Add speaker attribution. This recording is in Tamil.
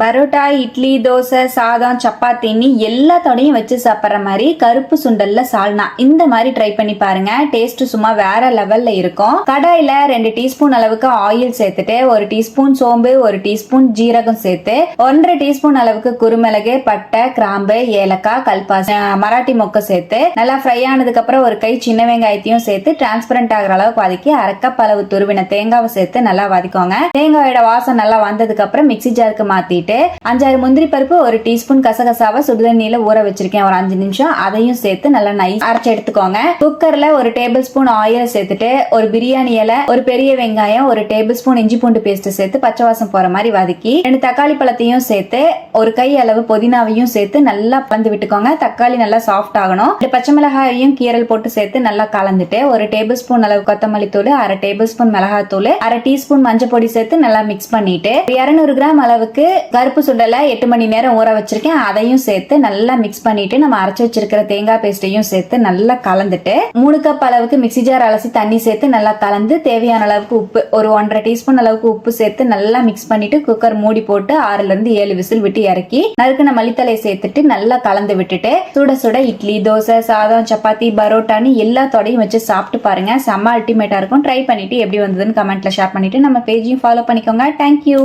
Speaker 1: பரோட்டா, இட்லி, தோசை, சாதம், சப்பாத்தின்னு எல்லாத்தோடையும் வச்சு சாப்பிட்ற மாதிரி கருப்பு சுண்டல்ல சால்னா இந்த மாதிரி ட்ரை பண்ணி பாருங்க. டேஸ்ட் சும்மா வேற லெவல்ல இருக்கும். கடாயில 2 டீஸ்பூன் அளவுக்கு ஆயில் சேர்த்துட்டு 1 டீஸ்பூன் சோம்பு, 1 டீஸ்பூன் ஜீரகம் சேர்த்து 1.5 டீஸ்பூன் அளவுக்கு குருமிளகு, பட்டை, கிராம்பு, ஏலக்காய், கல்பாசி, மராட்டி மொக்க சேர்த்து நல்லா ஃப்ரை ஆனதுக்கு அப்புறம் ஒரு கை சின்ன வெங்காயத்தையும் சேர்த்து டிரான்ஸ்பரண்ட் ஆகிற அளவுக்கு வதக்கி அரைக்கப் அளவு துருவின தேங்காவை சேர்த்து நல்லா வதக்கோங்க. தேங்காயோட வாசம் நல்லா வந்ததுக்கு அப்புறம் மிக்ஸி ஜாருக்கு மாத்திட்டு 5-6 முந்திரி பருப்பு, 1 டீஸ்பூன் கசகசாவை சுடுதண்ணியில ஊற வச்சிருக்கேன் ஒரு 5 நிமிஷம். அதையும் சேர்த்து நல்லா நைஸ் அரைச்சு எடுத்துக்கோங்க. குக்கர்ல 1 டேபிள் ஸ்பூன் ஆயில் சேர்த்துட்டு ஒரு பிரியாணி இலை, ஒரு பெரிய வெங்காயம், 1 டேபிள் ஸ்பூன் இஞ்சி பூண்டு பேஸ்ட் சேர்த்து பச்சை வாசம் போற மாதிரி வதக்கி 2 தக்காளி பழத்தையும் சேர்த்து ஒரு கை அளவு புதினாவையும் சேர்த்து நல்லா கலந்து விட்டுக்கோங்க. தக்காளி நல்லா சாஃப்ட் ஆகணும். 2 பச்சை மிளகாயையும் கீரல் போட்டு சேர்த்து நல்லா கலந்துட்டு 1 டேபிள் ஸ்பூன் அளவு கொத்தமல்லி தூள், 1/2 டேபிள் ஸ்பூன் மிளகாய் தூள், 1/2 டீஸ்பூன் மஞ்சள் பொடி சேர்த்து நல்லா மிக்ஸ் பண்ணிட்டு 200 கிராம் அளவுக்கு கருப்பு சுண்டலை 8 மணி நேரம் ஊற வச்சிருக்கேன். அதையும் சேர்த்து நல்லா மிக்ஸ் பண்ணிட்டு நம்ம அரைச்சு வச்சிருக்கிற தேங்காய் பேஸ்டையும் சேர்த்து நல்லா கலந்துட்டு 3 கப் அளவுக்கு மிக்ஸி ஜார் அலசி தண்ணி சேர்த்து நல்லா கலந்து தேவையான அளவுக்கு உப்பு, ஒரு 1.5 டீஸ்பூன் அளவுக்கு உப்பு சேர்த்து நல்லா மிக்ஸ் பண்ணிட்டு குக்கர் மூடி போட்டு 6-7 விசில் விட்டு இறக்கி நறுக்குன மல்லித்தலையை சேர்த்துட்டு நல்லா கலந்து விட்டுட்டு சுட சுட இட்லி, தோசை, சாதம், சப்பாத்தி, பரோட்டான்னு எல்லாத்தோடையும் வச்சு சாப்பிட்டு பாருங்க. செம்ம அல்டிமேட்டா இருக்கும். ட்ரை பண்ணிட்டு எப்படி வந்ததுன்னு கமெண்ட்ல ஷேர் பண்ணிட்டு நம்ம பேஜையும் ஃபாலோ பண்ணிக்கோங்க. தேங்க்யூ.